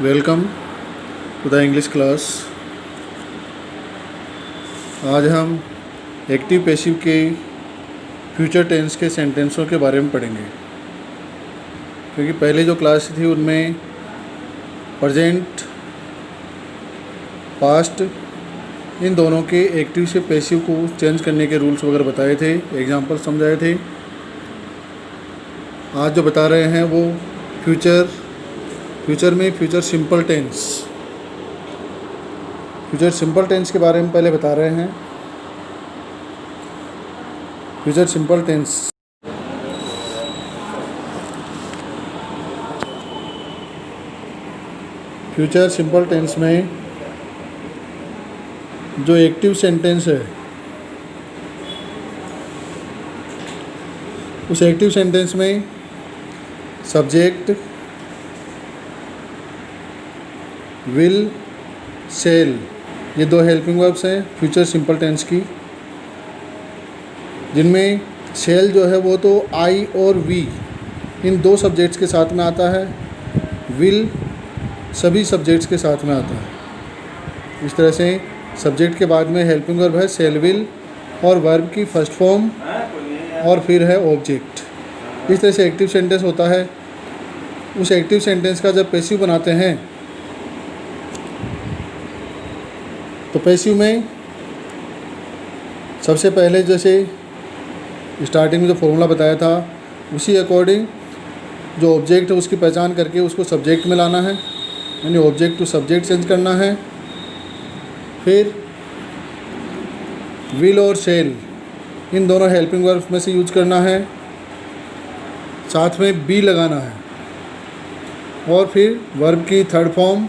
Welcome to the English class. आज हम active passive के फ्यूचर टेंस के सेंटेंसों के बारे में पढ़ेंगे, क्योंकि पहले जो क्लास थी उनमें प्रेजेंट, पास्ट, इन दोनों के एक्टिव से पैसिव को चेंज करने के रूल्स वगैरह बताए थे, एग्जाम्पल समझाए थे। आज जो बता रहे हैं वो फ्यूचर में फ्यूचर सिंपल टेंस के बारे में पहले बता रहे हैं। फ्यूचर सिंपल टेंस में जो एक्टिव सेंटेंस है, उस एक्टिव सेंटेंस में सब्जेक्ट, विल, सेल, ये दो हेल्पिंग वर्ब्स हैं फ्यूचर सिंपल टेंस की, जिनमें सेल जो है वो तो आई और वी इन दो सब्जेक्ट्स के साथ में आता है, विल सभी सब्जेक्ट्स के साथ में आता है। इस तरह से सब्जेक्ट के बाद में हेल्पिंग वर्ब है सेल, विल, और वर्ब की फर्स्ट फॉर्म और फिर है ऑब्जेक्ट। इस तरह से एक्टिव सेंटेंस होता है। उस एक्टिव सेंटेंस का जब पैसिव बनाते हैं तो पैसिव में सबसे पहले जैसे स्टार्टिंग में जो फॉर्मूला बताया था उसी अकॉर्डिंग जो ऑब्जेक्ट है उसकी पहचान करके उसको सब्जेक्ट में लाना है, यानी ऑब्जेक्ट टू सब्जेक्ट चेंज करना है। फिर विल और सेल इन दोनों हेल्पिंग वर्ब में से यूज करना है, साथ में बी लगाना है, और फिर वर्ब की थर्ड फॉर्म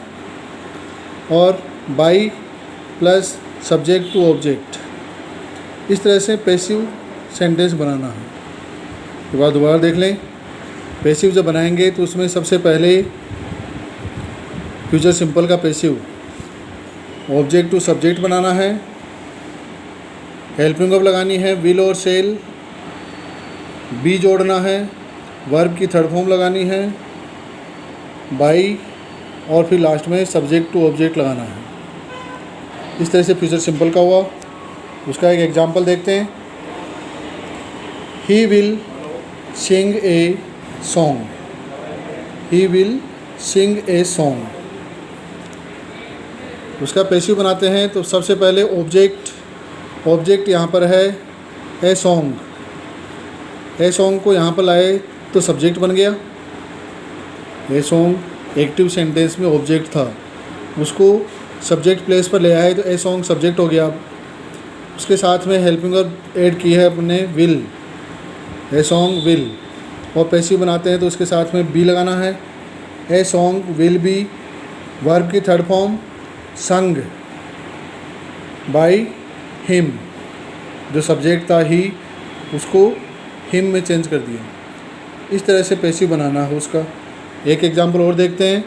और by plus subject to object. इस तरह से पैसिव सेंटेंस बनाना है। एक बार दोबारा देख लें। पैसिव जब बनाएंगे तो उसमें सबसे पहले फ्यूचर सिंपल का पैसिव ऑब्जेक्ट टू सब्जेक्ट बनाना है, हेल्पिंग वर्ब लगानी है विल और सेल, बी जोड़ना है, वर्ब की थर्ड फॉर्म लगानी है, बाई, और फिर लास्ट में सब्जेक्ट टू ऑब्जेक्ट लगाना है। इस तरह से फ्यूचर सिंपल का हुआ। उसका एक एग्जांपल देखते हैं। He will sing a song. He will sing a song. उसका पैसिव बनाते हैं तो सबसे पहले ऑब्जेक्ट यहाँ पर है ए सॉन्ग। ए सॉन्ग को यहाँ पर लाए तो सब्जेक्ट बन गया। ए सॉन्ग एक्टिव सेंटेंस में ऑब्जेक्ट था, उसको सब्जेक्ट प्लेस पर ले आए तो ए सॉन्ग सब्जेक्ट हो गया। उसके साथ में हेल्पिंग वर्ब ऐड की है अपने विल, ए सॉन्ग विल, और पैसिव बनाते हैं तो उसके साथ में बी लगाना है। A song will be, verb की third form sung by him, जो सब्जेक्ट था ही उसको हिम में चेंज कर दिया। इस तरह से पैसिव बनाना है उसका। एक एग्जांपल और देखते हैं।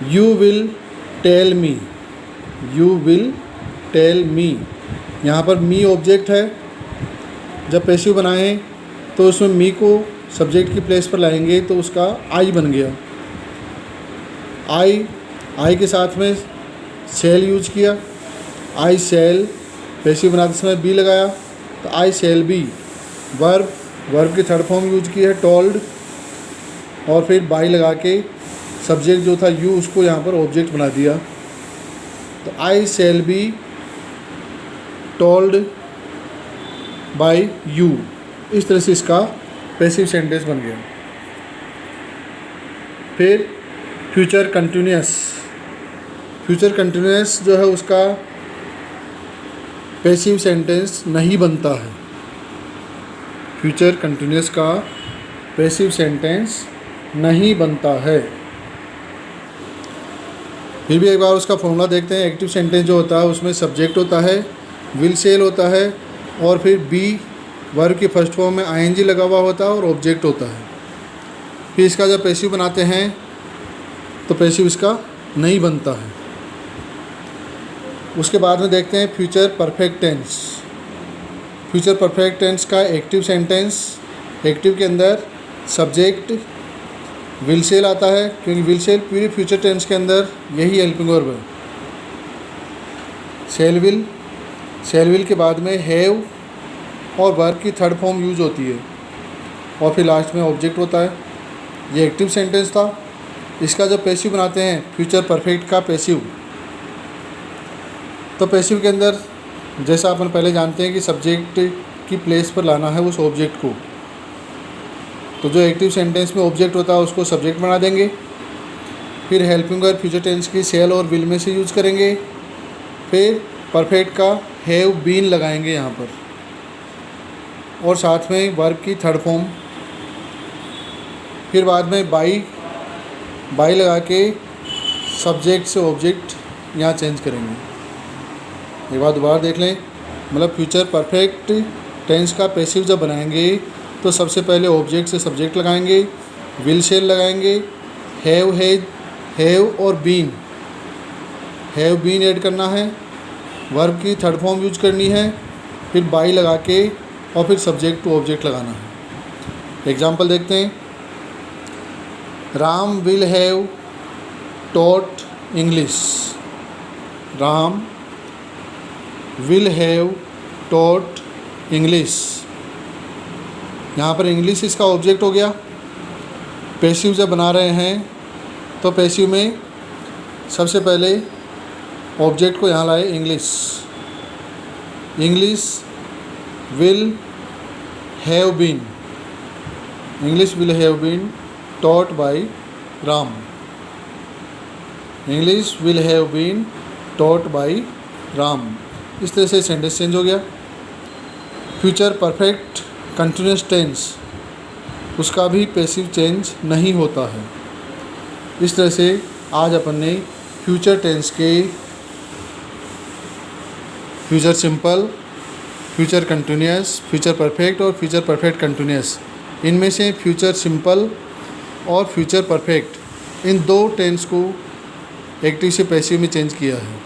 You will tell me. You will tell me, यहाँ पर मी ऑब्जेक्ट है। जब पैसिव बनाएं तो उसमें मी को सब्जेक्ट की प्लेस पर लाएंगे तो उसका आई बन गया। आई के साथ में सेल यूज किया, आई सेल। पैसिव बनाते समय बी लगाया तो आई सेल बी। वर्ब की थर्ड फॉर्म यूज की है टोल्ड, और फिर बाई लगा के सब्जेक्ट जो था यू उसको यहाँ पर ऑब्जेक्ट बना दिया। तो I shall be told by you. इस तरह से इसका पैसिव सेंटेंस बन गया। फिर फ्यूचर कंटिन्यूअस जो है उसका पैसिव सेंटेंस नहीं बनता है। फ्यूचर कंटिन्यूअस का पैसिव सेंटेंस नहीं बनता है। फिर भी एक बार उसका फॉर्मूला देखते हैं। एक्टिव सेंटेंस जो होता है उसमें सब्जेक्ट होता है, विल सेल होता है, और फिर बी वर्ब की फर्स्ट फॉर्म में आईएनजी लगा हुआ होता है और ऑब्जेक्ट होता है। फिर इसका जब पैसिव बनाते हैं तो पैसिव इसका नहीं बनता है। उसके बाद में देखते हैं फ्यूचर परफेक्ट टेंस का एक्टिव सेंटेंस। एक्टिव के अंदर सब्जेक्ट, विल सेल आता है, क्योंकि विल सेल पूरे फ्यूचर टेंस के अंदर यही हेल्पिंग वर्ब है। सेल विल के बाद में हैव और वर्ब की थर्ड फॉर्म यूज होती है, और फिर लास्ट में ऑब्जेक्ट होता है। ये एक्टिव सेंटेंस था। इसका जब पैसिव बनाते हैं, फ्यूचर परफेक्ट का पैसिव, तो पैसिव के अंदर जैसा अपन पहले जानते हैं कि सब्जेक्ट की प्लेस पर लाना है उस ऑब्जेक्ट को, तो जो एक्टिव सेंटेंस में ऑब्जेक्ट होता है उसको सब्जेक्ट बना देंगे। फिर हेल्पिंग वर्ब फ्यूचर टेंस की सेल और विल में से यूज़ करेंगे। फिर परफेक्ट का हैव बीन लगाएंगे यहाँ पर, और साथ में वर्ब की थर्ड फॉर्म। फिर बाद में बाई लगा के सब्जेक्ट से ऑब्जेक्ट यहाँ चेंज करेंगे। एक बार दोबारा देख लें, मतलब फ्यूचर परफेक्ट टेंस का पैसिव जब बनाएंगे तो सबसे पहले ऑब्जेक्ट से सब्जेक्ट लगाएंगे, विल सेल लगाएंगे, हैव और बीन ऐड करना है, वर्ब की थर्ड फॉर्म यूज करनी है, फिर बाई लगा के और फिर सब्जेक्ट टू ऑब्जेक्ट लगाना है। एग्जाम्पल देखते हैं। Ram will have taught English. Ram will have taught English. यहाँ पर इंग्लिश इसका ऑब्जेक्ट हो गया। पैसिव जब बना रहे हैं तो पैसिव में सबसे पहले ऑब्जेक्ट को यहाँ लाए English. English will have been, English will have been taught by Ram. English will have been taught by Ram. इस तरह से सेंटेंस चेंज हो गया। फ्यूचर परफेक्ट कंटिन्यूस टेंस, उसका भी पैसिव चेंज नहीं होता है। इस तरह से आज अपन ने फ्यूचर टेंस के future simple, future continuous, future perfect और फ्यूचर परफेक्ट कंटिन्यूस, इनमें से फ्यूचर सिंपल और फ्यूचर परफेक्ट, इन दो टेंस को एक्टिव से पैसिव में चेंज किया है।